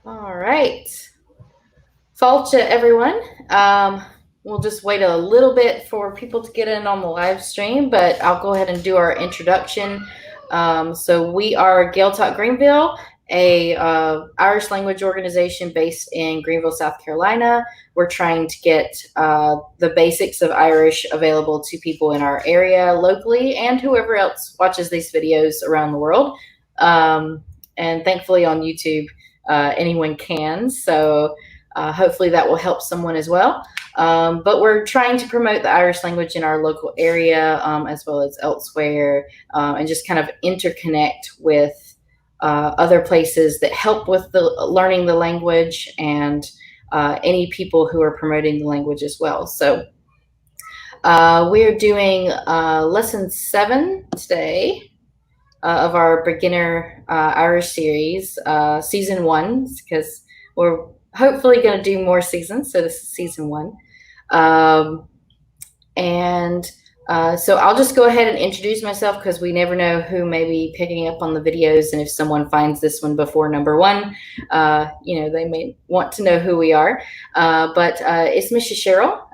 All right. Falcha, everyone. We'll just wait a little bit for people to get in on the live stream, but I'll go ahead and do our introduction. So we are Gaeltacht Greenville, a Irish language organization based in Greenville, South Carolina. We're trying to get the basics of Irish available to people in our area locally and whoever else watches these videos around the world. And thankfully on YouTube, anyone can. So hopefully that will help someone as well. But we're trying to promote the Irish language in our local area as well as elsewhere, and just kind of interconnect with other places that help with the learning the language and any people who are promoting the language as well. So we're doing lesson 7 today of our beginner Irish series, season 1, because we're hopefully going to do more seasons. So this is season 1. So I'll just go ahead and introduce myself because we never know who may be picking up on the videos. And if someone finds this one before number 1, they may want to know who we are. But it's Miss Cheryl,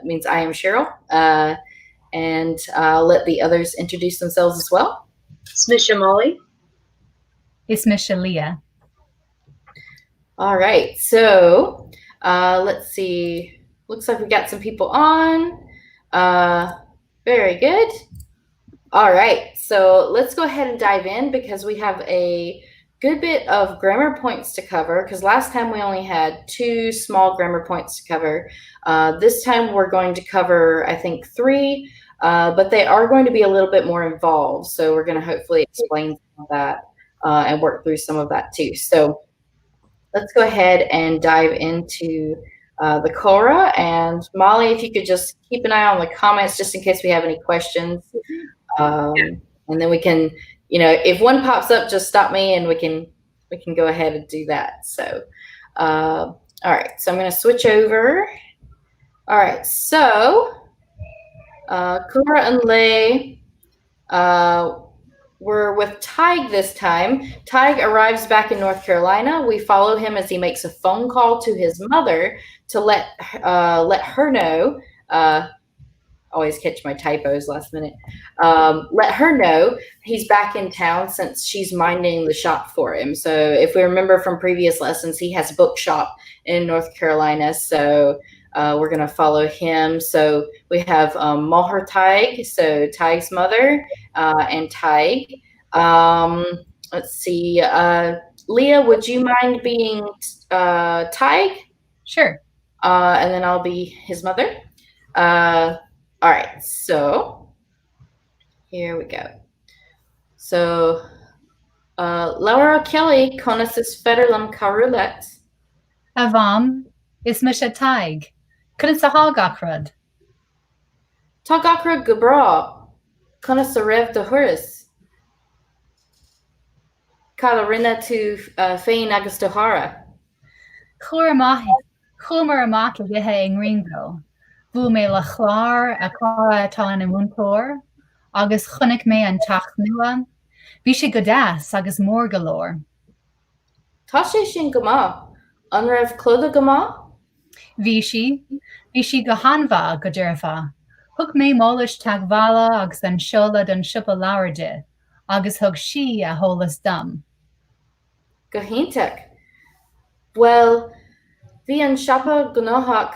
means I am Cheryl. And I'll let the others introduce themselves as well. It's Miss Molly. It's Miss Leah. All right, so let's see. Looks like we got some people on. Very good. All right, so let's go ahead and dive in because we have a good bit of grammar points to cover because last time we only had 2 small grammar points to cover. This time we're going to cover, I think, 3, but they are going to be a little bit more involved. So we're going to hopefully explain some of that and work through some of that too. So let's go ahead and dive into the Cora. And Molly, if you could just keep an eye on the comments just in case we have any questions. And then we can, if one pops up, just stop me and we can go ahead and do that. So, all right, so I'm going to switch over. All right, so Cora and Lay, we're with Tig this time. Tig arrives back in North Carolina. We follow him as he makes a phone call to his mother to let her know. Always catch my typos last minute. Let her know he's back in town since she's minding the shop for him. So if we remember from previous lessons, he has a bookshop in North Carolina. So we're going to follow him. So we have Moher Tig, so Tig's mother, and Tig. Let's see. Leah, would you mind being Tig? Sure. And then I'll be his mother. All right, so here we go. So Laura Kelly conoces Federlam Carulet. Avam is Misha Tig. Couldn't sa hagakrad. Tagakrad Gabra conoce Rev de Horace. Kalarina to Fain Agustahara. Chumaramach Yehe in Greenville. Bú mé le chlár a chora atá in múntóir, agus chunig mé an teach nua, bhí sé go deas agus mór galore. Tá sé sin go maith, an raibh clúda go maith? Bhí si go hanmha go dearfa, thug mé mólis teagmhalla agus an seola don sipa lairde, agus thug si a hólas dam. Go hínteach. Well, bhí an siapa gnóthach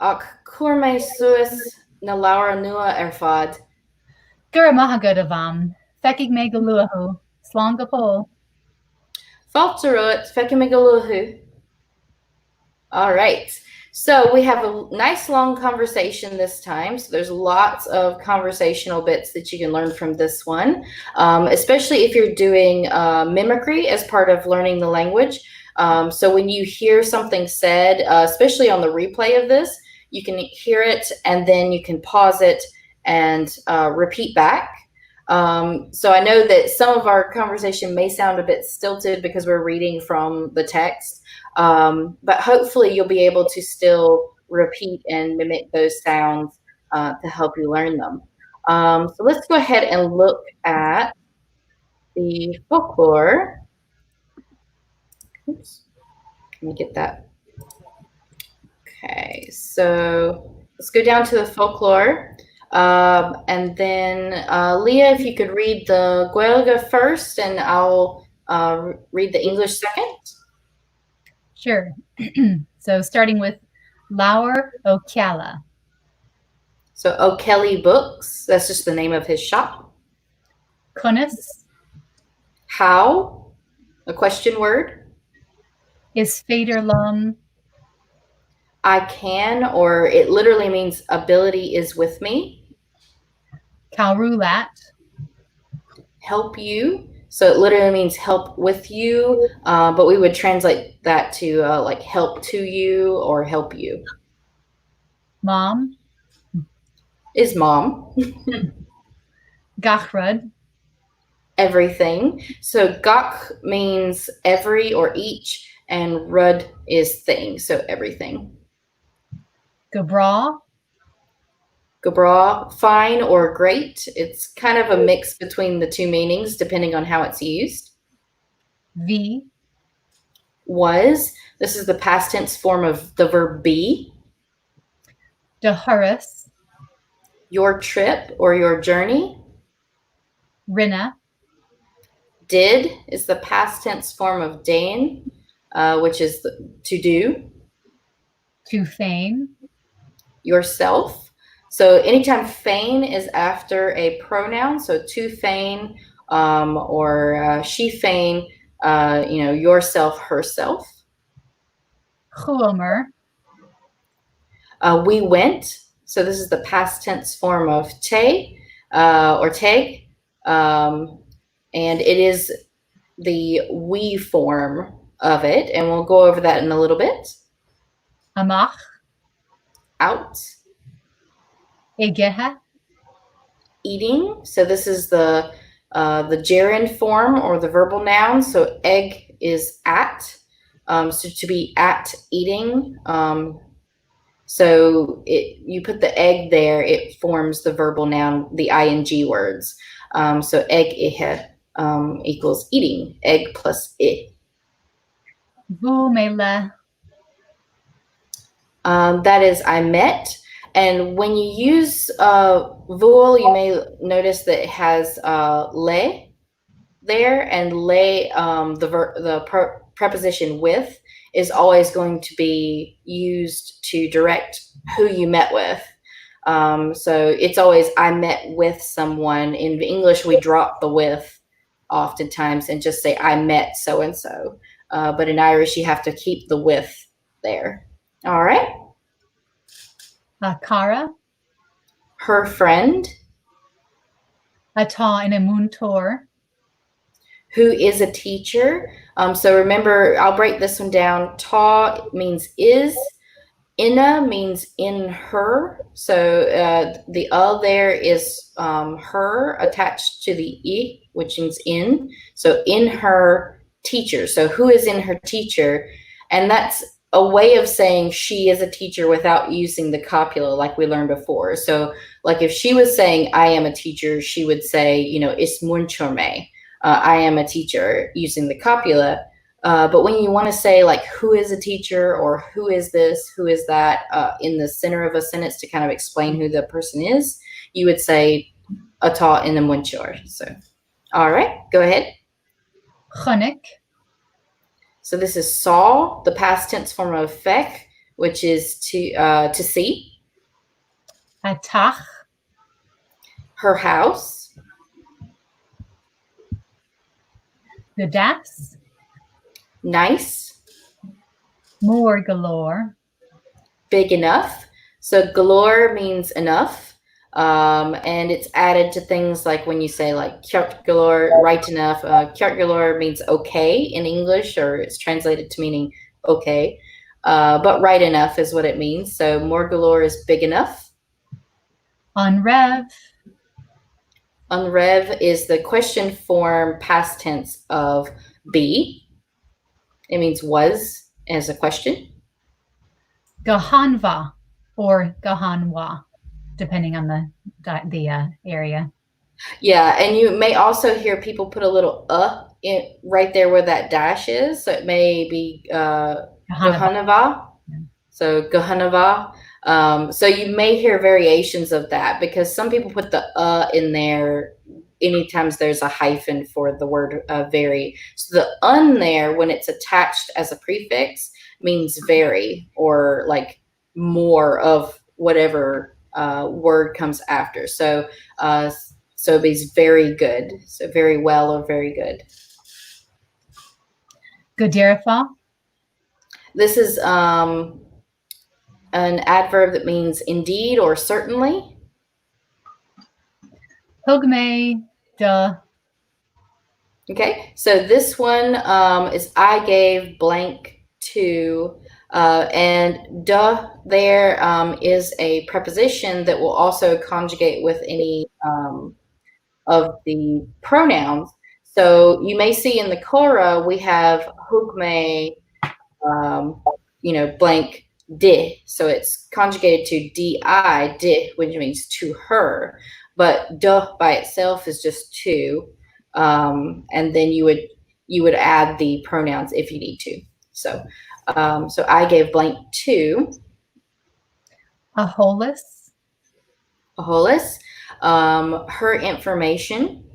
ach cuair mé suas na leabhar nua ar fad. Gur maithe go a bham, feicigh mé go luathú, slán go pó. Fáilte ruat, feicigh mé go luathú. All right. So we have a nice long conversation this time. So there's lots of conversational bits that you can learn from this one, especially if you're doing mimicry as part of learning the language. So when you hear something said, especially on the replay of this, you can hear it and then you can pause it and repeat back. So I know that some of our conversation may sound a bit stilted because we're reading from the text, but hopefully you'll be able to still repeat and mimic those sounds to help you learn them. So let's go ahead and look at the folklore. Oops. Let me get that. Okay, so let's go down to the folklore. And then Leah, if you could read the Gaeilge first, and I'll read the English second. Sure. So starting with Lawer O'Calla. So O'Kelly Books, that's just the name of his shop. Cunis How, a question word. is Fader Lum. I can, or it literally means ability is with me. Calrulat. Help you. So it literally means help with you, but we would translate that to like help to you or help you. Mom. Is mom. Gachrud. Everything. So gach means every or each, and rud is thing, so everything. Gabra. Gabra, fine or great. It's kind of a mix between the two meanings depending on how it's used. V. Was. This is the past tense form of the verb be. Dahurus. Your trip or your journey. Rinna. Did is the past tense form of dain, which is to do. To fame. Yourself. So anytime feign is after a pronoun, so to feign or she feign, yourself, herself. Chuomer. We went. So this is the past tense form of te or teg. And it is the we form of it. And we'll go over that in a little bit. Amach. Out. Egeha. Eating. So this is the gerund form or the verbal noun. So egg is at. So to be at eating. So you put the egg there, it forms the verbal noun, the ing words. So egg ihe equals eating. Egg plus it. Vumela. That is I met. And when you use vul, you may notice that it has le there, and le, the preposition with, is always going to be used to direct who you met with. So it's always I met with someone. In English, we drop the with oftentimes and just say I met so and so. But in Irish, you have to keep the with there. All right. Cara. Her friend. Ata in a muntor. Who is a teacher. So remember, I'll break this one down. Ta means is. Inna means in her. So the there is her attached to the I, which means in. So in her teacher. So who is in her teacher? And that's a way of saying she is a teacher without using the copula like we learned before. So like if she was saying I am a teacher, she would say, is munchorme. I am a teacher using the copula. But when you want to say like who is a teacher or who is this, who is that in the center of a sentence to kind of explain who the person is, you would say ata in the munchor. So, all right, go ahead. Chonik. So this is saw, the past tense form of fek, which is to see. Atach. Her house. Gudas. Nice. More galore. Big enough. So galore means enough. And it's added to things like when you say like kjart galore, right enough. Kjart galore means okay in English, or it's translated to meaning okay. But right enough is what it means. So more galore is big enough. Unrev. Unrev is the question form past tense of be. It means was as a question. Gahanva or Gahanwa, depending on the area. Yeah, and you may also hear people put a little right there where that dash is. So it may be Gahanava. So Gahanava. So you may hear variations of that because some people put the in there anytime there's a hyphen for the word very. So the un there, when it's attached as a prefix, means very or like more of whatever word comes after. So so it means very good. So very well or very good. Godirifa. This is an adverb that means indeed or certainly. Hugme de. Okay, so this one is I gave blank to, and duh there is a preposition that will also conjugate with any of the pronouns. So you may see in the Cora we have hugme, blank di. So it's conjugated to di, di, which means to her. But duh by itself is just to. And then you would add the pronouns if you need to. So so I gave blank to Aholis. Her information.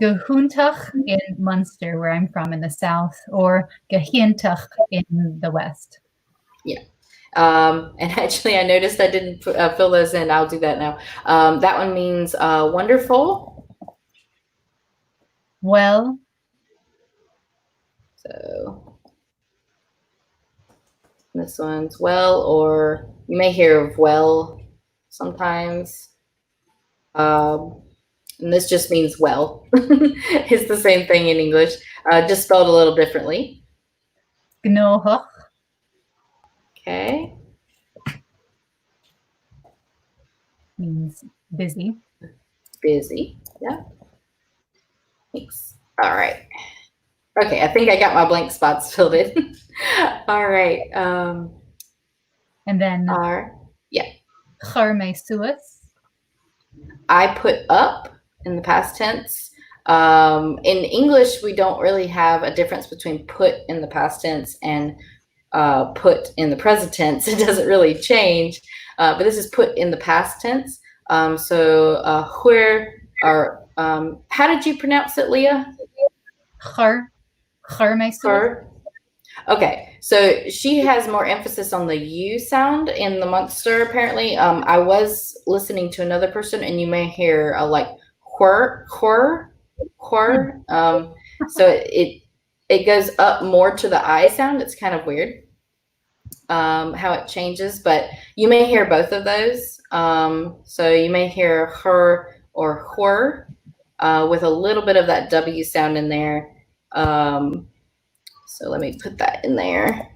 Gaeltacht in Munster, where I'm from in the south, or Gaeltacht in the west. Yeah. And actually, I noticed I didn't fill those in. I'll do that now. That one means wonderful. Well. So this one's well, or you may hear of well sometimes. And this just means well. It's the same thing in English, just spelled a little differently. Gnohoch. Okay. Means busy. Busy. Yeah. Thanks. All right. Okay, I think I got my blank spots filled in. All right. And then yeah. Charme suis. I put up in the past tense. In English, we don't really have a difference between put in the past tense and put in the present tense. It doesn't really change, but this is put in the past tense. So where or how did you pronounce it, Leah? Charme suis. Okay, so she has more emphasis on the U sound in the Munster, apparently. I was listening to another person, and you may hear like whir. So it goes up more to the I sound. It's kind of weird how it changes, but you may hear both of those. So you may hear her or whir with a little bit of that W sound in there. So let me put that in there.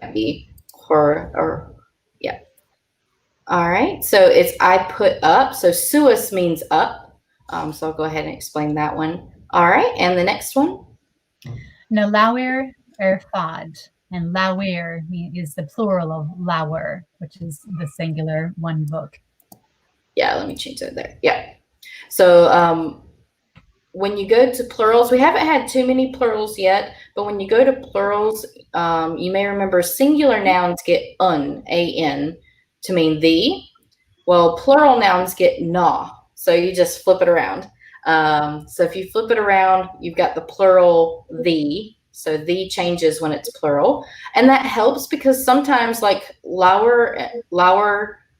Maybe her or yeah. All right. So it's I put up. So suis means up. So I'll go ahead and explain that one. All right. And the next one. Na lauer fad. And lauer is the plural of lauer, which is the singular one book. Yeah. Let me change that there. Yeah. So when you go to plurals, we haven't had too many plurals yet, but when you go to plurals, you may remember singular nouns get an, to mean the. Well, plural nouns get na, so you just flip it around. So if you flip it around, you've got the plural the, so the changes when it's plural. And that helps because sometimes like lauer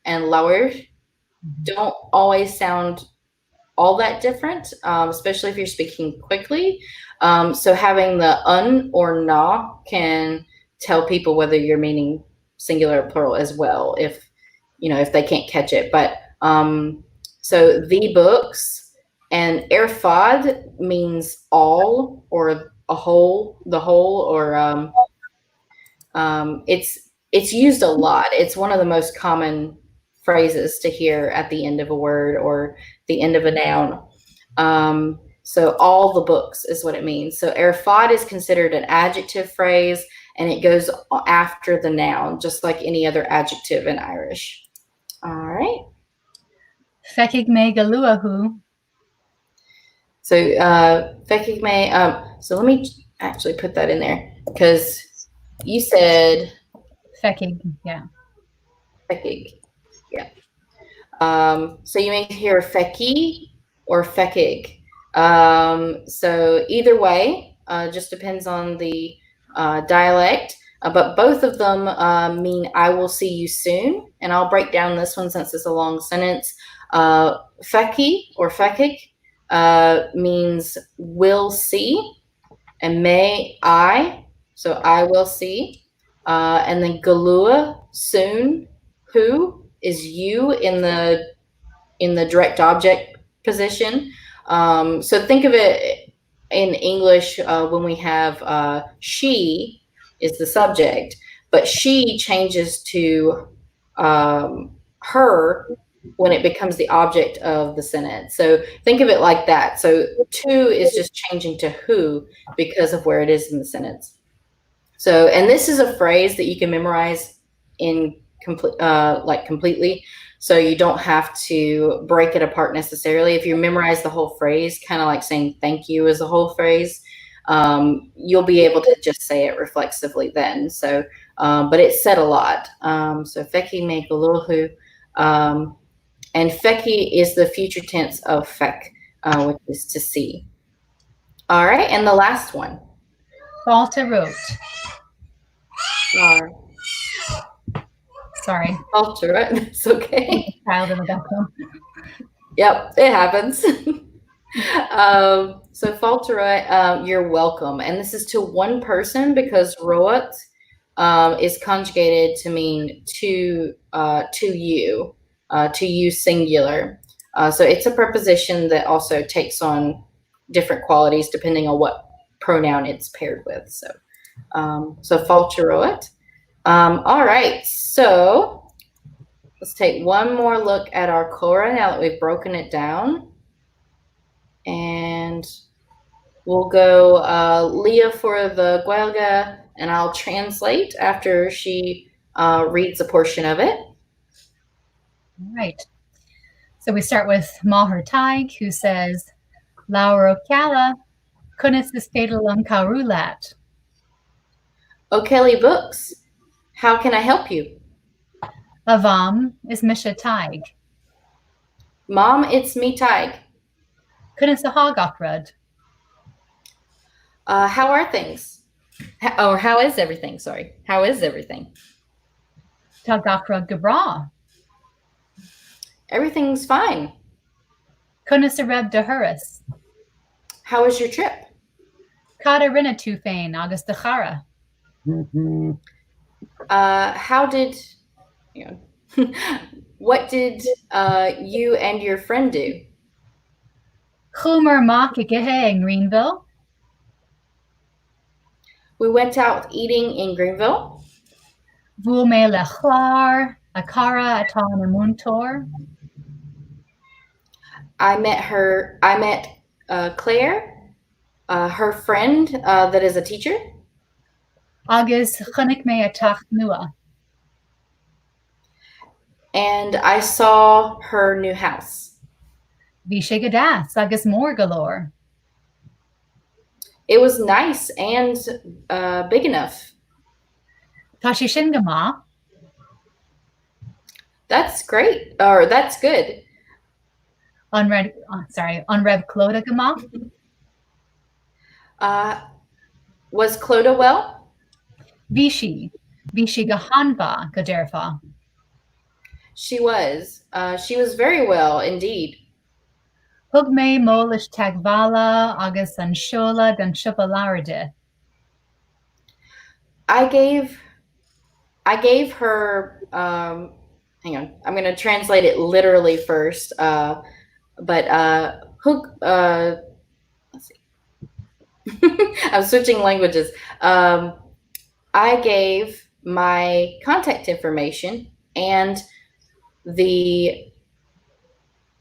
and lauer don't always sound all that different, especially if you're speaking quickly. So having the un or na can tell people whether you're meaning singular or plural as well, if they can't catch it. But so the books, and erfad means all or a whole, the whole, or it's used a lot. It's one of the most common phrases to hear at the end of a word or the end of a noun. So all the books is what it means. So erfad is considered an adjective phrase, and it goes after the noun, just like any other adjective in Irish. All right. Fekig me galuahu. So fekig me. So let me actually put that in there because you said Fekig, yeah. fekig. Yeah. So you may hear feki or fekig. So either way, just depends on the dialect. But both of them mean I will see you soon. And I'll break down this one since it's a long sentence. Feki or fekig means will see, and may I, so I will see. And then galua, soon, who is you in the direct object position. So think of it in English when we have she is the subject, but she changes to her when it becomes the object of the sentence. So think of it like that. So to is just changing to who because of where it is in the sentence. So, and this is a phrase that you can memorize in completely. So you don't have to break it apart necessarily. If you memorize the whole phrase, kind of like saying thank you is a whole phrase, you'll be able to just say it reflexively then. So, but it's said a lot. So feki me galuhu, and feki is the future tense of fek, which is to see. All right, and the last one. Falta wrote. Sorry. Falter, right? It's okay. Child in the background. Yep, it happens. So faltera, you're welcome. And this is to one person because roat is conjugated to mean to you singular. So it's a preposition that also takes on different qualities depending on what pronoun it's paired with. So falteroat. All right, so let's take one more look at our Cora now that we've broken it down. And we'll go Leah for the Gaeilge, and I'll translate after she reads a portion of it. All right. So we start with Maher Taig, who says, Laura Kala, kunis is fatalum karulat. O'Kelly Books, how can I help you? Avam is Misha Taig. Mom, it's me, Taig. Kunis a hagakrud. How are things? How is everything? Sorry. How is everything? Tagakrud gabra. Everything's fine. Kunis a reb dehuris. How was your trip? Katarina tufain August dechara. How did, what did you and your friend do? Chumer Makagehe in Greenville. We went out eating in Greenville. Vume lechlar, akara atan muntor. I met Claire, her friend that is a teacher. Agus chunik me atach nua. And I saw her new house. Vishe gadas, agus more galore. It was nice and big enough. Tashi shingama. That's great, or that's good. Unrev Cloda gama. Was Clodagh well? Vishi gahanva gaderfa. She was. She was very well indeed. Hugme molish tagvala agus anshola dan shupalaride. I gave her. Hang on, I'm going to translate it literally first. But let's see. I'm switching languages. I gave my contact information and the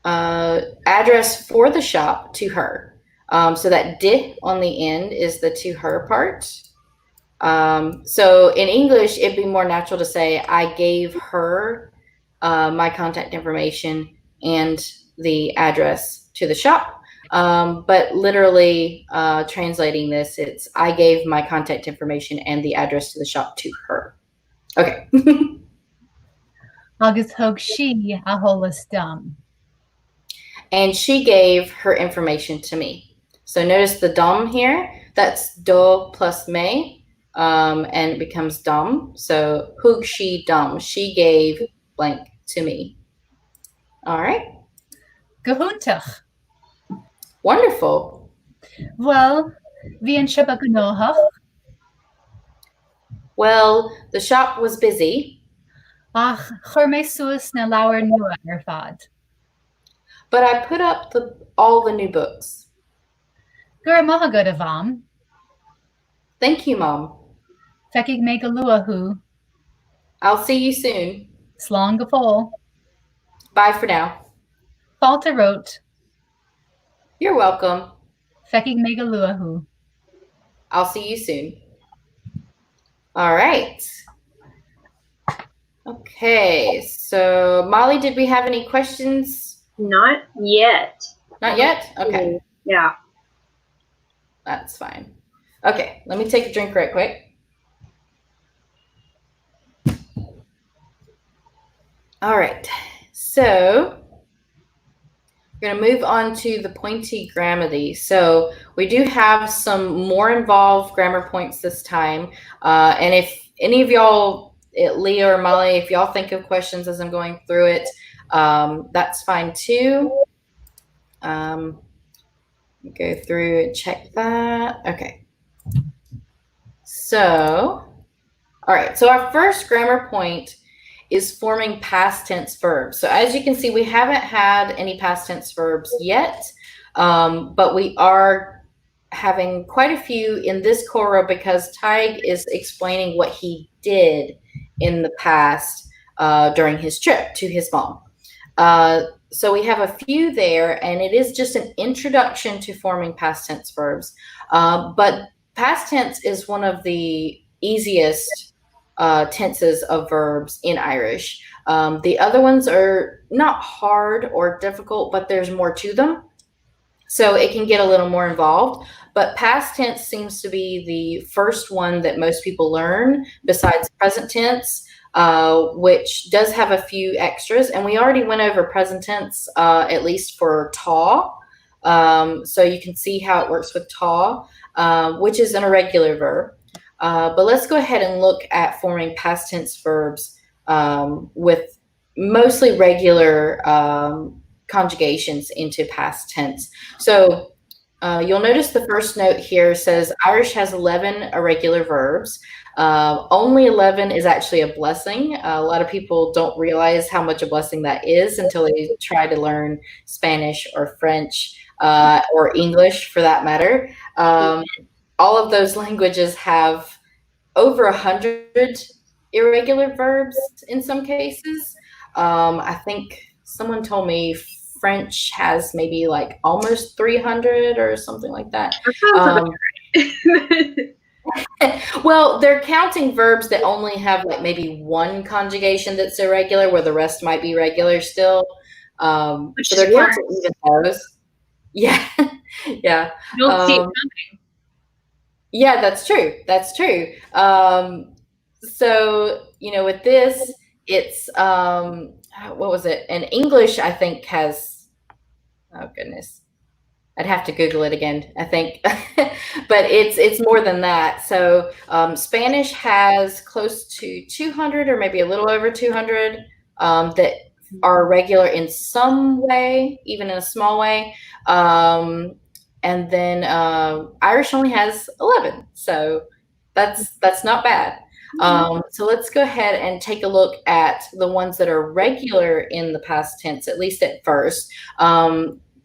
address for the shop to her. So that di on the end is the to her part. So in English, it'd be more natural to say I gave her my contact information and the address to the shop. But literally translating this, it's I gave my contact information and the address to the shop to her. Okay. Agus thug she a holas dum. And she gave her information to me. So notice the dom here, that's do plus me, and it becomes dom. So hug she dom, she gave blank to me. All right. Gehuntach. Wonderful. Well, wie an sipa gnohach. Well, the shop was busy. Ach, chur me suas na lauer nua fad. But I put up all the new books. Gur maha good a vam. Thank you, Mom. Fekig me galua hu. I'll see you soon. Slán gafol. Bye for now. Falta wrote. You're welcome. Fekig me galua hu. I'll see you soon. All right. Okay, so Molly, did we have any questions? Not yet. Not yet? Okay. Yeah. That's fine. Okay, let me take a drink right quick. All right, so we're going to move on to the pointy grammar. So we do have some more involved grammar points this time. And if any of y'all, Leah or Molly, if y'all think of questions as I'm going through it, that's fine too. Go through and check that. Okay. So, all right. So our first grammar point is forming past tense verbs. So as you can see, we haven't had any past tense verbs yet, but we are having quite a few in this Cora because Tig is explaining what he did in the past during his trip to his mom. So we have a few there, and it is just an introduction to forming past tense verbs. But past tense is one of the easiest tenses of verbs in Irish. The other ones are not hard or difficult, but there's more to them. So it can get a little more involved. But past tense seems to be the first one that most people learn besides present tense, which does have a few extras. And we already went over present tense, at least for ta. So you can see how it works with ta, which is an irregular verb. But let's go ahead and look at forming past tense verbs with mostly regular conjugations into past tense. So you'll notice the first note here says Irish has 11 irregular verbs. Only 11 is actually a blessing. A lot of people don't realize how much a blessing that is until they try to learn Spanish or French or English for that matter. All of those languages have over 100 irregular verbs in some cases. I think someone told me French has maybe like almost 300 or something like that. Well, they're counting verbs that only have like maybe one conjugation that's irregular, where the rest might be regular still. So they're counting even those. Yeah, yeah. You don't see it coming. Yeah, that's true. That's true. So, you know, with this, it's, what was it? And English, I think, has, oh goodness, I'd have to Google it again, I think, but it's more than that. So Spanish has close to 200 or maybe a little over 200 that are regular in some way, even in a small way. And then Irish only has 11. So that's not bad. So let's go ahead and take a look at the ones that are regular in the past tense, at least at first.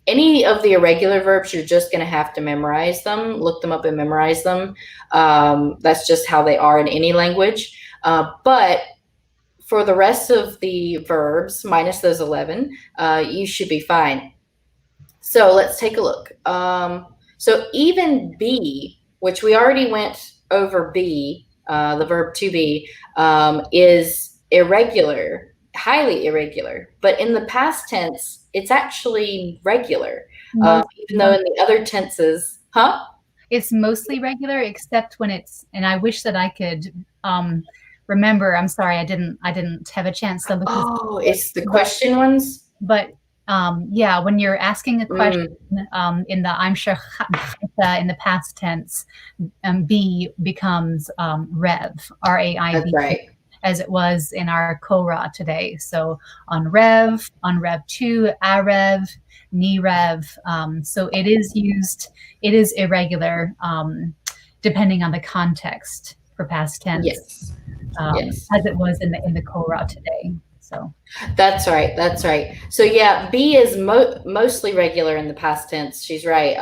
Any of the irregular verbs, you're just going to have to memorize them, look them up and memorize them. That's just how they are in any language. But for the rest of the verbs, minus those 11, you should be fine. So let's take a look. So even be, which we already went over be, the verb to be, is irregular. highly irregular, but in the past tense, it's actually regular. Even though in the other tenses, it's mostly regular, except when it's, and I wish that I could remember. I'm sorry, I didn't have a chance to look. Oh, it's the question ones. But yeah, when you're asking a question in the I'm sure in the past tense, be becomes rev, R-A-I-V. That's right. As it was in our Korah today. So on Rev 2, Arev, Nirev. So it is used, it is irregular depending on the context for past tense. Yes. Yes. As it was in the Korah today. So that's right. That's right. So yeah, be is mostly regular in the past tense. She's right.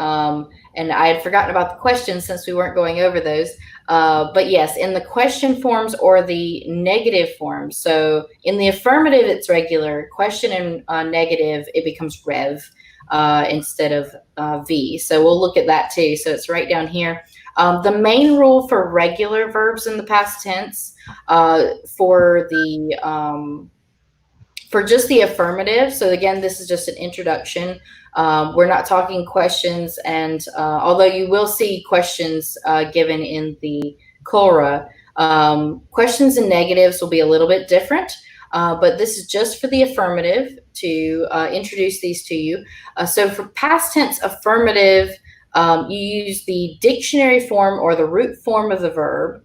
And I had forgotten about the questions since we weren't going over those. But yes, in the question forms or the negative forms. So in the affirmative, it's regular. Question and negative, it becomes rev instead of v. So we'll look at that too. So it's right down here. The main rule for regular verbs in the past tense for just the affirmative. So again, this is just an introduction. We're not talking questions, and although you will see questions given in the Korah, questions and negatives will be a little bit different, but this is just for the affirmative to introduce these to you. So for past tense affirmative, you use the dictionary form or the root form of the verb.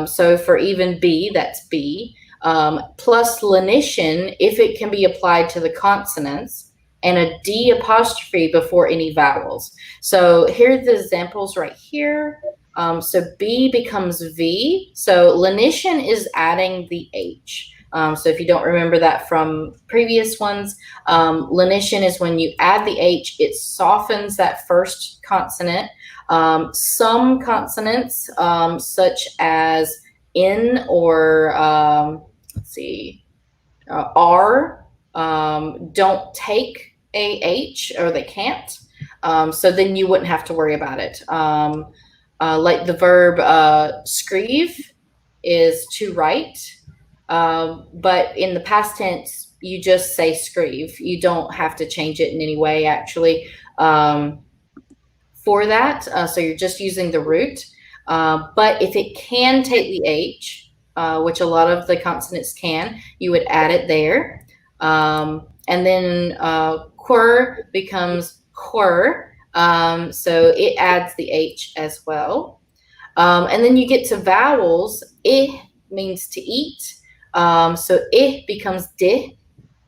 So for even be, that's be, plus lenition if it can be applied to the consonants, and a D apostrophe before any vowels. So here are the examples right here. So B becomes V. So lenition is adding the H. So if you don't remember that from previous ones, lenition is when you add the H, it softens that first consonant. Some consonants, such as N or let's see, R, don't take a H, or they can't. So then you wouldn't have to worry about it. Like the verb scrive is to write, but in the past tense, you just say scrive. You don't have to change it in any way, actually, for that. So you're just using the root. But if it can take the H, which a lot of the consonants can, you would add it there. And then quer becomes quer, so it adds the H as well. And then you get to vowels. I means to eat, so I becomes di.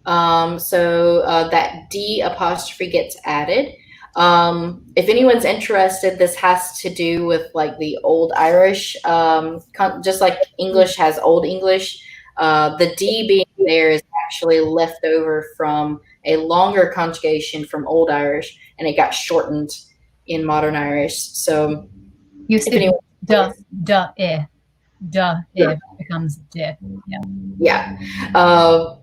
So that D apostrophe gets added. If anyone's interested, this has to do with like the Old Irish, just like English has Old English. The D being there is actually left over from a longer conjugation from Old Irish, and it got shortened in modern Irish. So used to be duh becomes di. Yeah,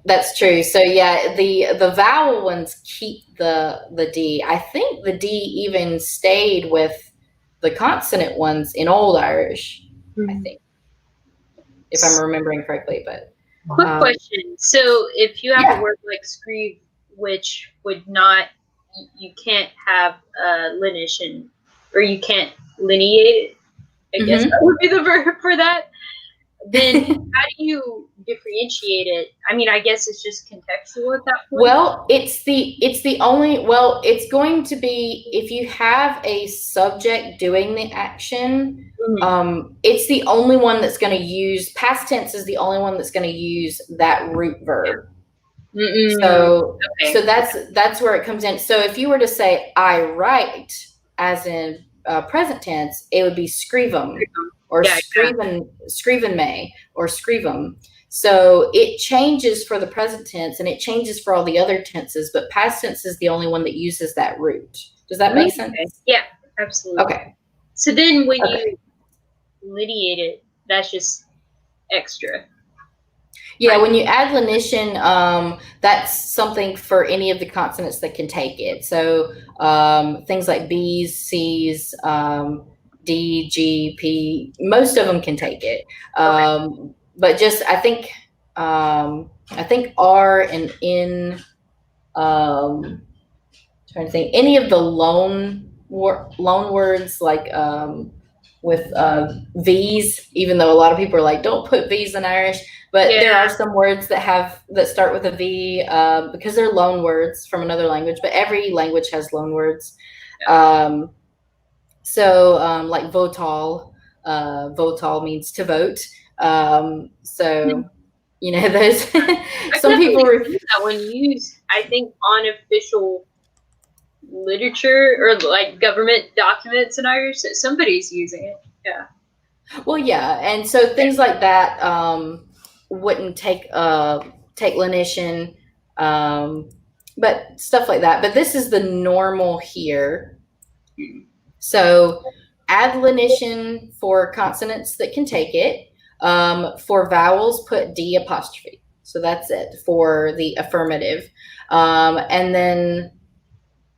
that's true. So yeah, the vowel ones keep the D. I think the D even stayed with the consonant ones in Old Irish, I think, if I'm remembering correctly. But quick question. So if you have a word like scrive, which would not, you can't have lenition, or you can't lineate it, I guess that would be the verb for that. Then how do you differentiate it? I mean, I guess it's just contextual at that point. Well, it's going to be, if you have a subject doing the action, it's the only one that's going to use, past tense is the only one that's going to use that root verb. So that's where it comes in. So if you were to say I write, as in present tense, it would be scrivum, or scriven may, or scrivum. So it changes for the present tense, and it changes for all the other tenses, but past tense is the only one that uses that root. Does that make sense? Yeah, absolutely. Okay. So then when you lineate it, that's just extra. Yeah, when you add lenition, that's something for any of the consonants that can take it. So things like B's, C's, D, G, P, most of them can take it. But just, I think I think are and in. Trying to think any of the loan words like with V's, even though a lot of people are like, don't put V's in Irish, but there are some words that start with a V because they're loan words from another language, but every language has loan words. So like votal, votal means to vote. So, you know, those some people that when used, I think, on official literature or like government documents in Irish, that somebody's using it. Yeah. Well, yeah, and so things like that wouldn't take lenition, but stuff like that. But this is the normal here. So add lenition for consonants that can take it. For vowels, put D apostrophe. So that's it for the affirmative. And then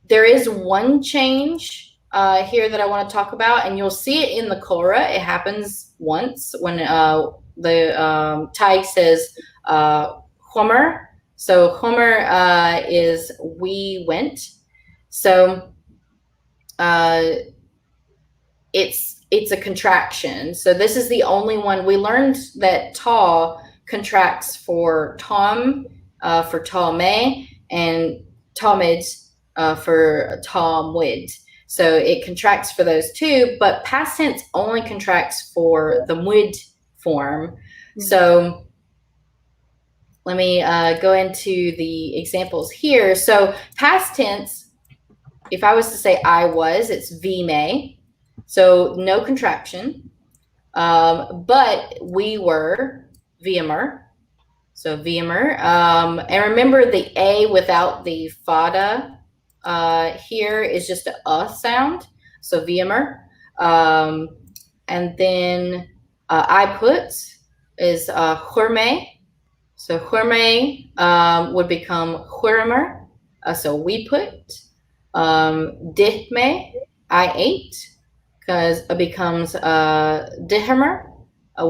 there is one change here that I want to talk about, and you'll see it in the Cora. It happens once when the Tag says Homer. So Homer is we went. So it's a contraction. So this is the only one. We learned that ta contracts for tom, for tame, and tomid for tomwid. So it contracts for those two, but past tense only contracts for the mwid form. Mm-hmm. So let me go into the examples here. So past tense, if I was to say I was, it's vime. So no contraction. But we were vimer. So vimer. And remember the A without the fada here is just a sound. So vimer. And then I put is hurme. So hurme would become hurimer. So we put. Dihme, I ate, because it becomes dihimer,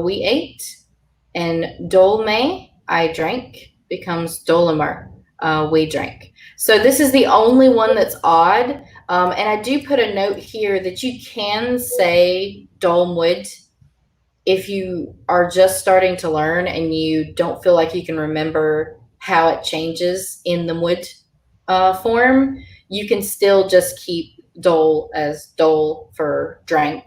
we ate. And dolme, I drank, becomes dolimer, we drank. So this is the only one that's odd. And I do put a note here that you can say dolmwood if you are just starting to learn and you don't feel like you can remember how it changes in the mwid form. You can still just keep dole as dole for drank,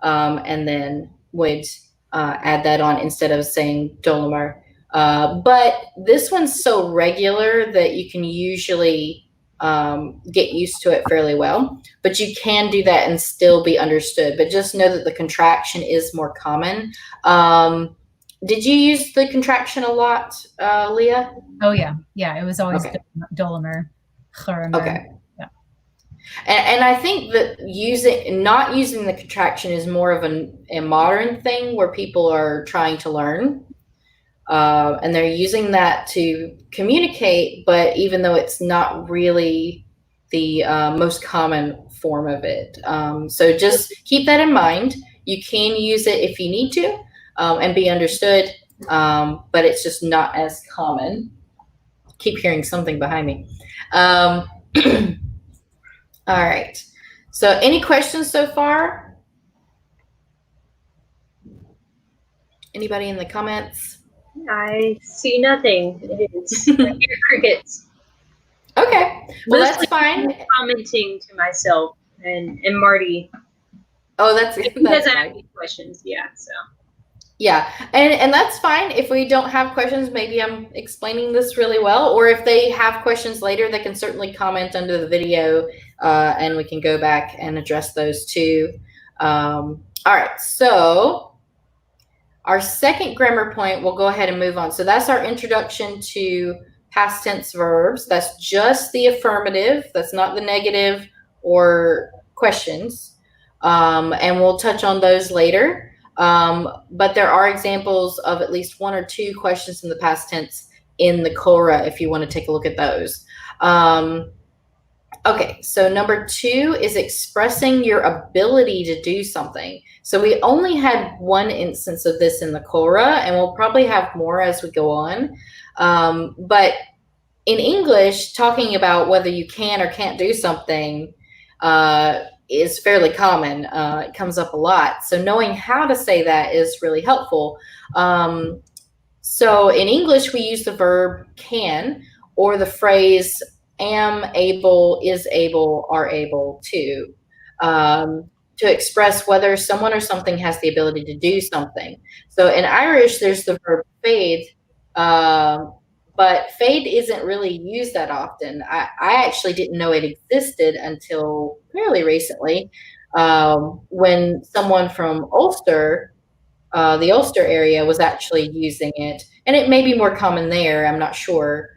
and then would add that on instead of saying dolimer. But this one's so regular that you can usually get used to it fairly well. But you can do that and still be understood. But just know that the contraction is more common. Did you use the contraction a lot, Leah? Oh, yeah. Yeah, it was always dolimer. Okay. Yeah. And I think that not using the contraction is more of a modern thing where people are trying to learn. And they're using that to communicate, but even though it's not really the most common form of it. So just keep that in mind. You can use it if you need to and be understood, but it's just not as common. Keep hearing something behind me. All right. So any questions so far? Anybody in the comments? I see nothing. It's I hear crickets. Okay. Well, that's fine. Commenting to myself and Marty. Oh, that's he doesn't have any questions. Yeah. So. Yeah, and that's fine. If we don't have questions, maybe I'm explaining this really well. Or if they have questions later, they can certainly comment under the video, and we can go back and address those too. All right, so our second grammar point, we'll go ahead and move on. So that's our introduction to past tense verbs. That's just the affirmative. That's not the negative or questions. And we'll touch on those later. But there are examples of at least one or two questions in the past tense in the Cora if you want to take a look at those. Okay, so number 2 is expressing your ability to do something. So we only had one instance of this in the Cora, and we'll probably have more as we go on. But in English, talking about whether you can or can't do something is fairly common. It comes up a lot. So knowing how to say that is really helpful. So in English, we use the verb can or the phrase am able, is able, are able to express whether someone or something has the ability to do something. So in Irish, there's the verb fade, but fade isn't really used that often. I actually didn't know it existed until fairly recently when someone from Ulster, the Ulster area, was actually using it, and it may be more common there. I'm not sure.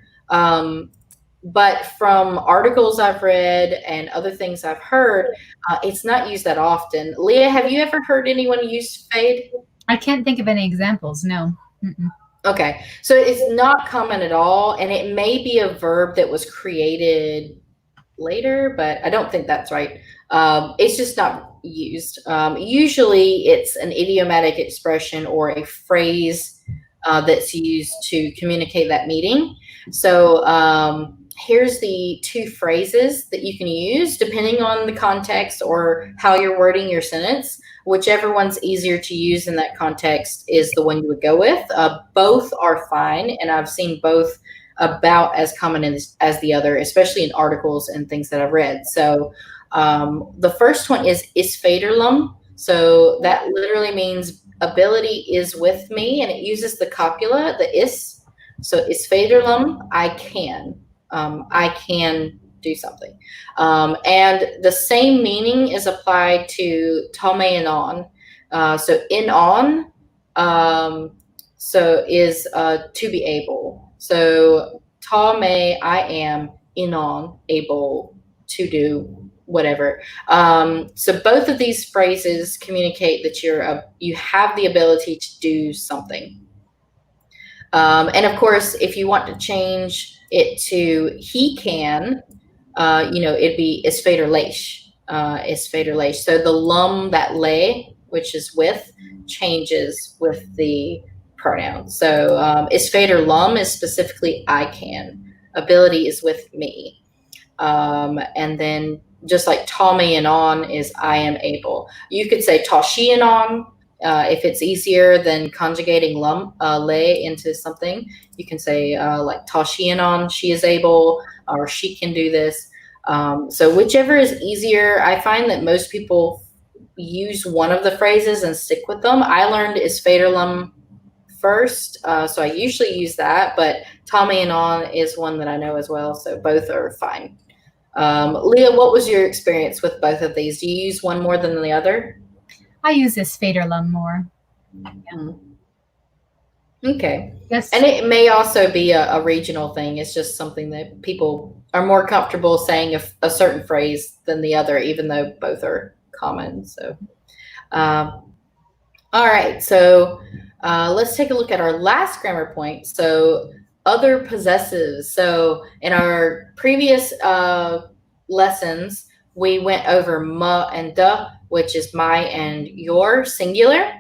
But from articles I've read and other things I've heard, it's not used that often. Leah, have you ever heard anyone use fade? I can't think of any examples. No. Mm-mm. Okay, so it's not common at all, and it may be a verb that was created later, but I don't think that's right. It's just not used. Usually it's an idiomatic expression or a phrase that's used to communicate that meaning. So here's the 2 phrases that you can use depending on the context or how you're wording your sentence. Whichever one's easier to use in that context is the one you would go with. Both are fine, and I've seen both about as common as the other, especially in articles and things that I've read. So the first one is faderlum. So that literally means ability is with me, and it uses the copula, the is. So is faderlum, I can. I can do something. And the same meaning is applied to tome and on. So in on, so is to be able. So tome, I am, in on, able to do whatever. So both of these phrases communicate that you have the ability to do something. And of course, if you want to change it to he can, it'd be is fader leish. Is fader leish. So the lum, that lay, which is with, changes with the pronoun. So is fader lum is specifically I can. Ability is with me. And then just like Tommy and on is I am able. You could say Tashi and on. If it's easier than conjugating lay into something, you can say like Tashianon, she is able, or she can do this. So whichever is easier. I find that most people use one of the phrases and stick with them. I learned is faderlum first, so I usually use that, but Tommy and on is one that I know as well, so both are fine. Leah, what was your experience with both of these? Do you use one more than the other? I use this faderlum more. Yeah. Okay. Yes. And it may also be a regional thing. It's just something that people are more comfortable saying a certain phrase than the other, even though both are common. So, all right. So let's take a look at our last grammar point. So other possessives. So in our previous lessons, we went over ma and da, which is my and your, singular.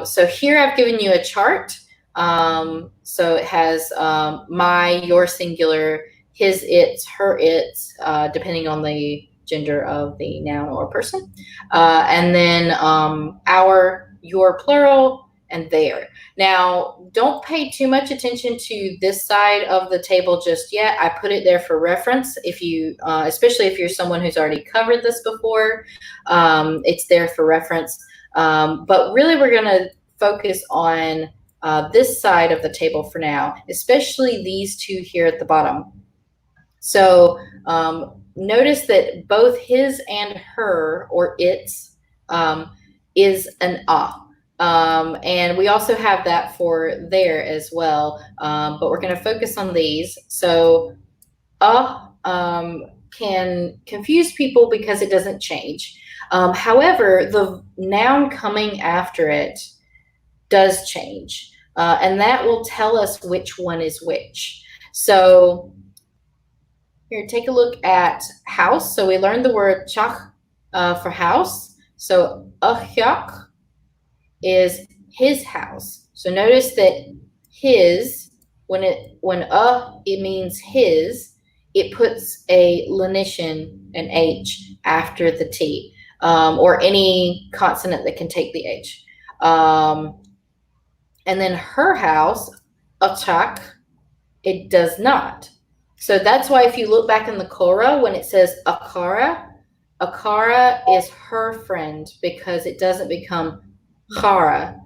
So here I've given you a chart. So it has my, your, singular, his, its, her, its, depending on the gender of the noun or person. And then our, your, plural, and their. Now, don't pay too much attention to this side of the table just yet. I put it there for reference. If you, especially if you're someone who's already covered this before, it's there for reference. But really, we're going to focus on this side of the table for now, especially these two here at the bottom. So notice that both his and her, or its, is an ah. And we also have that for there as well, but we're going to focus on these. So can confuse people because it doesn't change. However, the noun coming after it does change, and that will tell us which one is which. So Here, take a look at house. So we learned the word teach for house. So Gaeltacht is his house. So notice that his, when it means his, it puts a lenition, an H, after the T, or any consonant that can take the H. And then her house, Gaeltacht, it does not. So that's why if you look back in the Cora, when it says Akara is her friend because it doesn't become Chara.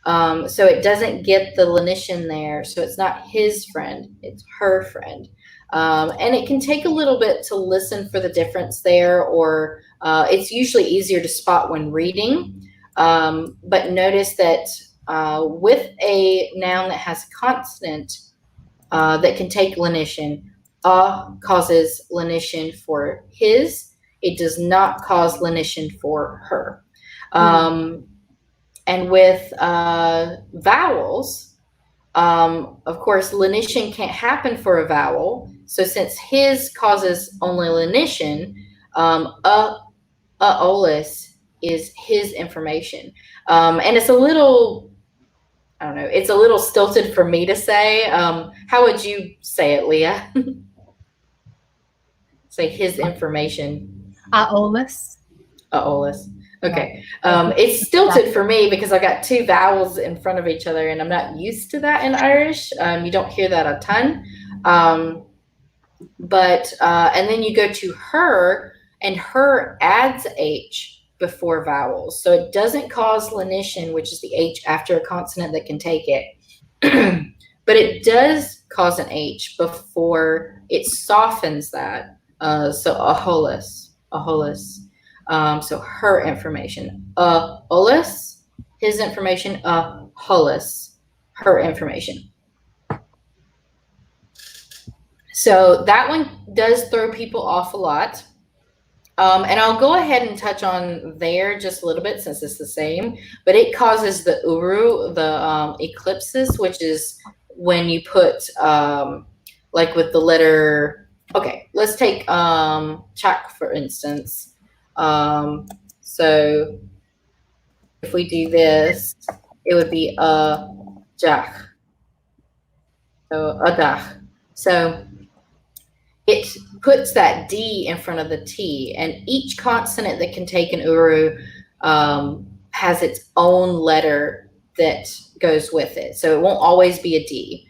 So it doesn't get the lenition there. So it's not his friend, it's her friend. And it can take a little bit to listen for the difference there, or it's usually easier to spot when reading. But notice that with a noun that has a consonant that can take lenition, causes lenition for his. It does not cause lenition for her. And with vowels, of course, lenition can't happen for a vowel. So since his causes only lenition, aolus is his information. And it's a little, I don't know, it's a little stilted for me to say. How would you say it, Leah? Say his information. Aolus. Aolus. Okay. It's stilted for me because I got two vowels in front of each other and I'm not used to that in Irish. You don't hear that a ton. But and then you go to her, and her adds H before vowels. So it doesn't cause lenition, which is the H after a consonant that can take it. But it does cause an H before it softens that. So aholus. So her information. Aolus, his information. Aholus, her information. So that one does throw people off a lot. And I'll go ahead and touch on there just a little bit since it's the same, but it causes the uru, the eclipses, which is when you put like with the letter, okay, let's take chak for instance. So if we do this, it would be jak. So adach. So it puts that D in front of the T, and each consonant that can take an uru has its own letter that goes with it. So it won't always be a D.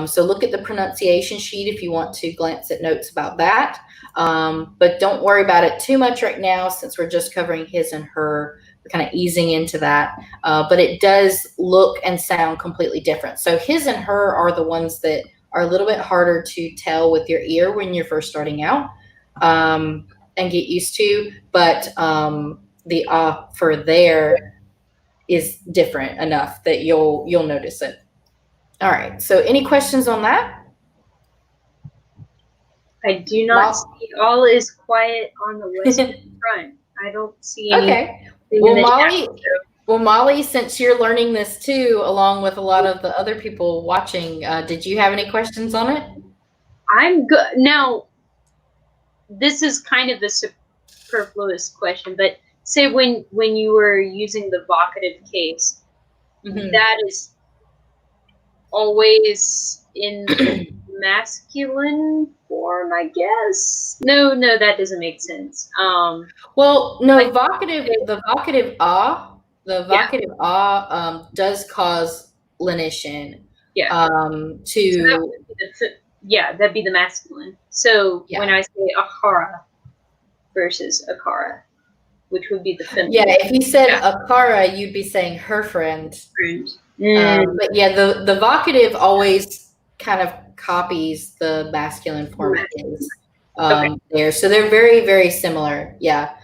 So look at the pronunciation sheet if you want to glance at notes about that. But don't worry about it too much right now since we're just covering his and her. We're kind of easing into that. But it does look and sound completely different. So his and her are the ones that are a little bit harder to tell with your ear when you're first starting out and get used to. But the for there is different enough that you'll notice it. All right. So any questions on that? I do not see. All is quiet on the western front. I don't see any. Okay. Well, Molly, since you're learning this too, along with a lot of the other people watching, did you have any questions on it? I'm good. Now, this is kind of a superfluous question, but say when you were using the vocative case, that is always in the masculine form, I guess. No, that doesn't make sense. Well, no, like, the vocative does cause lenition. Yeah. That'd be the masculine. So when I say akara versus akara, which would be the feminine. Yeah, if you said akara, you'd be saying her friend. But yeah, the vocative always kind of copies the masculine form there. So they're very, very similar. Yeah.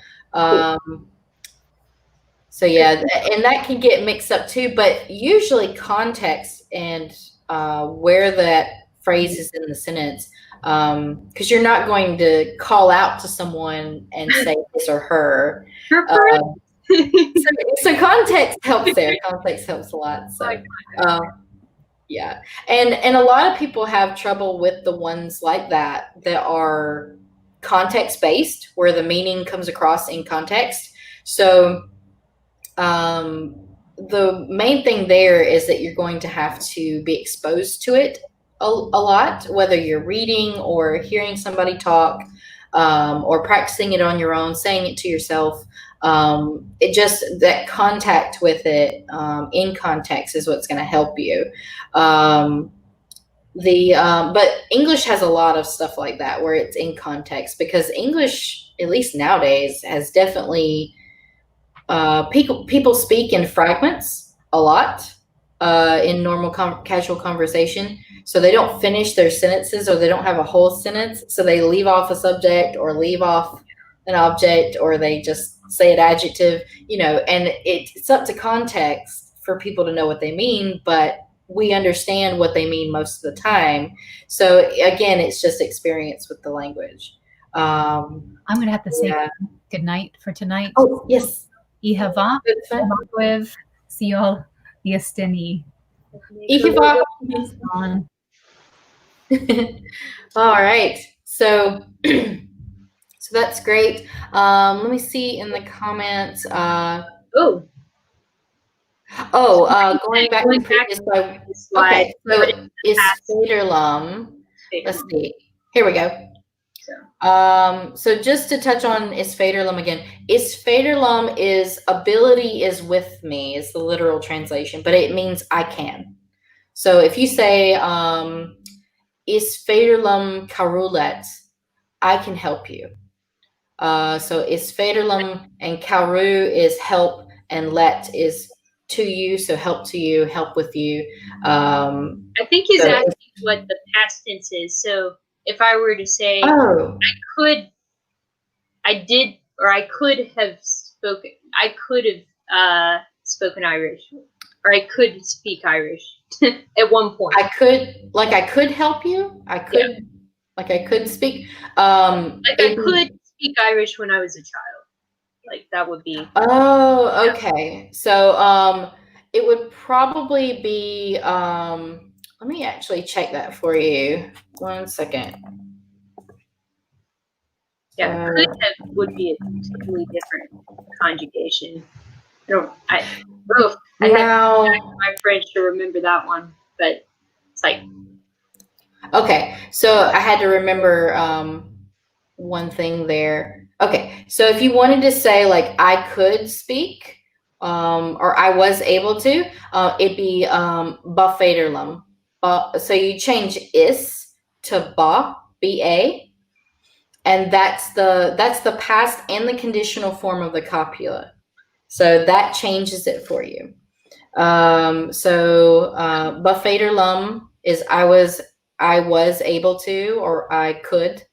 So yeah, and that can get mixed up too, but usually context and where that phrase is in the sentence, because you're not going to call out to someone and say his or her. So context helps there. Context helps a lot. So yeah, and a lot of people have trouble with the ones like that are context-based, where the meaning comes across in context. So the main thing there is that you're going to have to be exposed to it a lot, whether you're reading or hearing somebody talk, or practicing it on your own, saying it to yourself. It just, that contact with it in context is what's going to help you. But English has a lot of stuff like that where it's in context, because English, at least nowadays, has definitely people speak in fragments a lot in normal casual conversation. So they don't finish their sentences, or they don't have a whole sentence. So they leave off a subject or leave off an object, or they just say an adjective, and it's up to context for people to know what they mean, but we understand what they mean most of the time. So again, it's just experience with the language. I'm going to have to say good night for tonight. Oh, yes. Ihava, Magwev, Siol, Yestini. Ihava. All right. So that's great. Let me see in the comments. Going back to previous slide. Okay, so is Federlum. Let's see. Here we go. So just to touch on is Federlum again. Is Federlum is ability is with me is the literal translation, but it means I can. So if you say is Federlum karulet, I can help you. So is Federlum, and karu is help, and let is to you, so help to you, help with you. I think he's asking what the past tense is. So if I were to say, I could have spoken Irish, or I could speak Irish at one point. I could help you. I could speak. I could speak Irish when I was a child. Like that would be. Oh, okay. So it would probably be. Let me actually check that for you. 1 second. Yeah, could have would be a totally different conjugation. I had my French to remember that one, but it's like. Okay, so I had to remember one thing there. Okay, so if you wanted to say like I could speak, or I was able to, it'd be ba Federlum. So you change is to ba, ba, and that's the past and the conditional form of the copula. So that changes it for you. Ba Federlum is I was able to, or I could.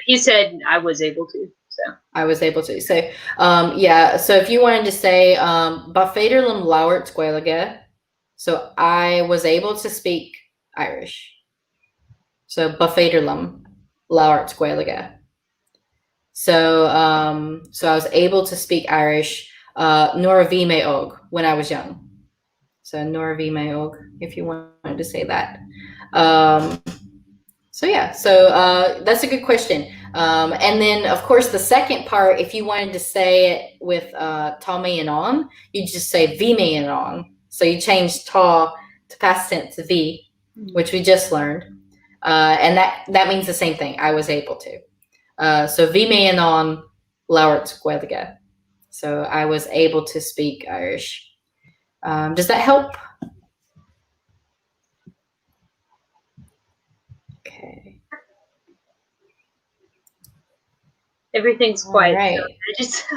He said I was able to. So I was able to. So so if you wanted to say ba Federlum lauert Gaeilge, so I was able to speak Irish. So ba Federlum lauert Gaeilge. So so I was able to speak Irish nora vi me og when I was young. So nora vi me og, if you wanted to say that. So that's a good question. And then of course the second part, if you wanted to say it with ta me and on, you just say vi me and on. So you change ta to past tense vi, which we just learned. And that means the same thing. I was able to. So vi me and on lauert Gaeilge. So I was able to speak Irish. Does that help? Okay. Everything's quiet. Right. So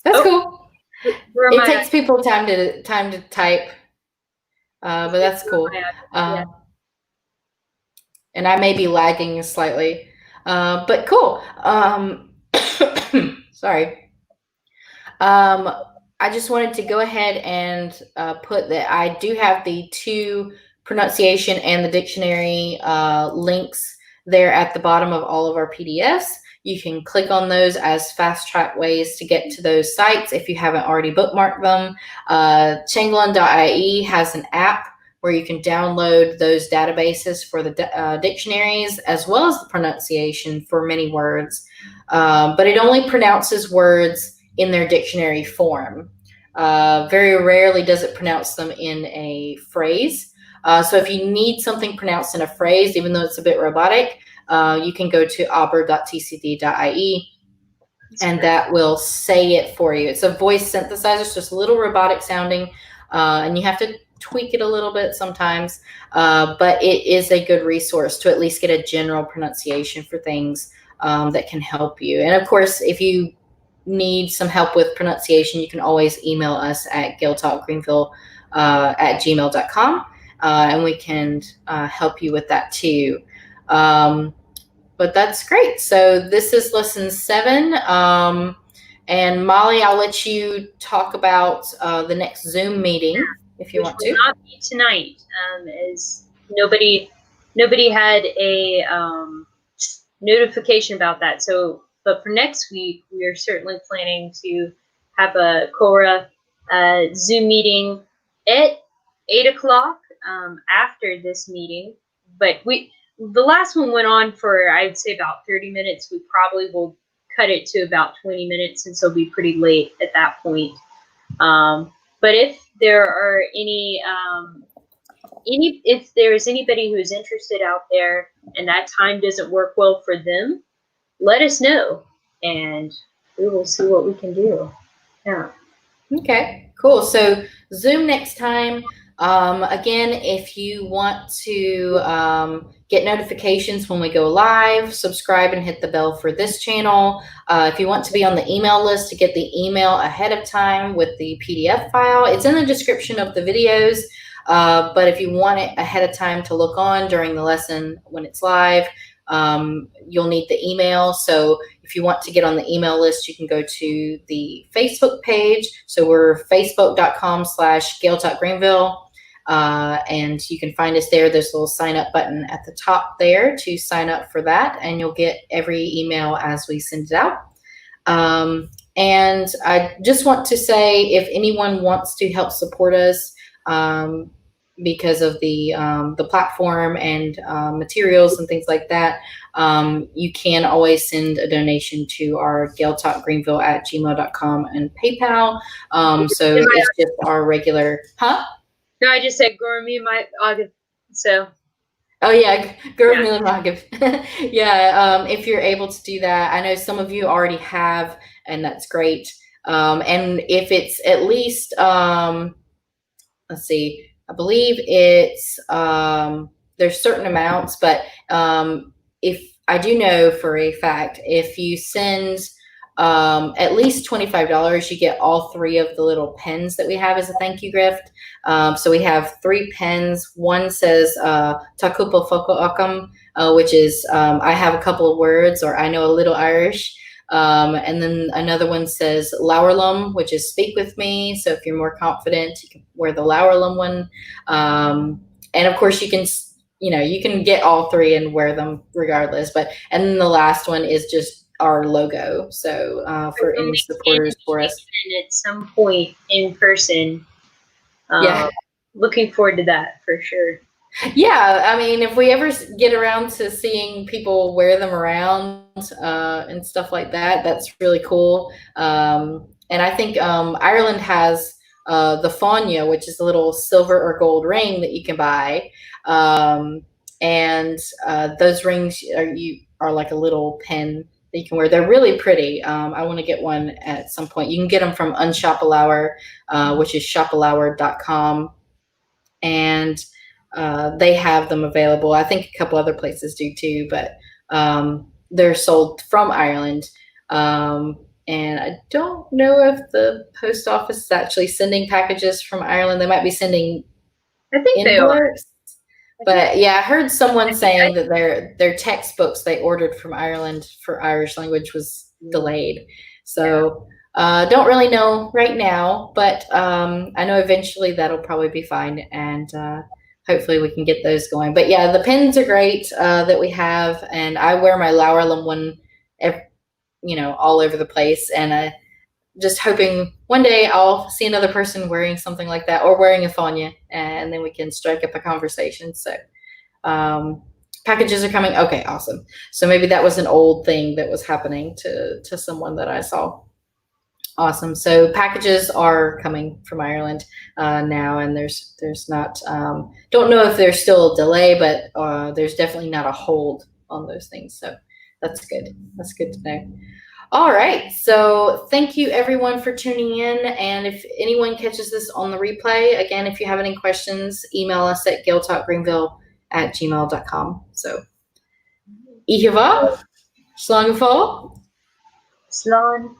that's cool. It takes people time to type, but that's cool. And I may be lagging slightly, but cool. Sorry. I just wanted to go ahead and put that I do have the 2 pronunciation and the dictionary links there at the bottom of all of our PDFs. You can click on those as fast track ways to get to those sites if you haven't already bookmarked them. Changlin.ie has an app where you can download those databases for the dictionaries as well as the pronunciation for many words. But it only pronounces words in their dictionary form. Very rarely does it pronounce them in a phrase. So if you need something pronounced in a phrase, even though it's a bit robotic, you can go to aber.tcd.ie and that will say it for you. It's a voice synthesizer. It's just a little robotic sounding, and you have to tweak it a little bit sometimes, but it is a good resource to at least get a general pronunciation for things that can help you. And of course, if you need some help with pronunciation, you can always email us at gaeltachtgreenville at gmail.com, and we can help you with that too. But that's great. So this is lesson 7. And Molly, I'll let you talk about the next Zoom meeting if you want to. Which will not be tonight, as nobody had a notification about that. So, but for next week, we are certainly planning to have a Cora Zoom meeting at 8 o'clock after this meeting. But the last one went on for, I'd say, about 30 minutes. We probably will cut it to about 20 minutes since it'll be pretty late at that point. But if there are if there's anybody who is interested out there and that time doesn't work well for them, let us know and we will see what we can do. Yeah. Okay, cool. So Zoom next time. Again, if you want to get notifications when we go live, subscribe and hit the bell for this channel. If you want to be on the email list to get the email ahead of time with the PDF file, it's in the description of the videos. But if you want it ahead of time to look on during the lesson when it's live, you'll need the email. So if you want to get on the email list, you can go to the Facebook page. So we're facebook.com/Gaeltacht Greenville. And you can find us there. There's a little sign up button at the top there to sign up for that. And you'll get every email as we send it out. And I just want to say, if anyone wants to help support us, because of the platform and materials and things like that, you can always send a donation to our gaeltachtgreenville at gmail.com and PayPal. So it's just our regular, No, I just said Gormy my August. So. Oh yeah, Gormy Magav. Yeah, if you're able to do that, I know some of you already have, and that's great. And if it's at least, let's see, I believe it's there's certain amounts, but if I do know for a fact, if you send at least $25, you get all 3 of the little pens that we have as a thank you gift. So we have 3 pens. One says Takupa Foko Akam, which is I have a couple of words, or I know a little Irish. And then another one says Laurelum, which is speak with me. So if you're more confident, you can wear the Laurelum one. And of course you can get all 3 and wear them regardless. And then the last one is just our logo. So for any supporters for us. At some point in person. Yeah. Looking forward to that for sure. Yeah, I mean, if we ever get around to seeing people wear them around and stuff like that, that's really cool. And I think Ireland has the Fáinne, which is a little silver or gold ring that you can buy. And those rings are like a little pin that you can wear. They're really pretty. I want to get one at some point. You can get them from Unshopalour, which is shopalour.com. And they have them available. I think a couple other places do too, but they're sold from Ireland. And I don't know if the post office is actually sending packages from Ireland. They might be sending envelopes. But yeah, I heard someone saying that their textbooks they ordered from Ireland for Irish language was delayed. So don't really know right now, but I know eventually that'll probably be fine. And hopefully we can get those going. But yeah, the pens are great that we have, and I wear my Laurelum one, all over the place. And just hoping one day I'll see another person wearing something like that or wearing a fáinne, and then we can strike up a conversation. So packages are coming. Okay, awesome. So maybe that was an old thing that was happening to someone that I saw. Awesome. So packages are coming from Ireland now, and there's not, don't know if there's still a delay, but there's definitely not a hold on those things. So that's good. That's good to know. All right. So thank you everyone for tuning in. And if anyone catches this on the replay, again, if you have any questions, email us at gaeltachtgreenville@gmail.com. So, Iheva, Slán go fóill. Slán.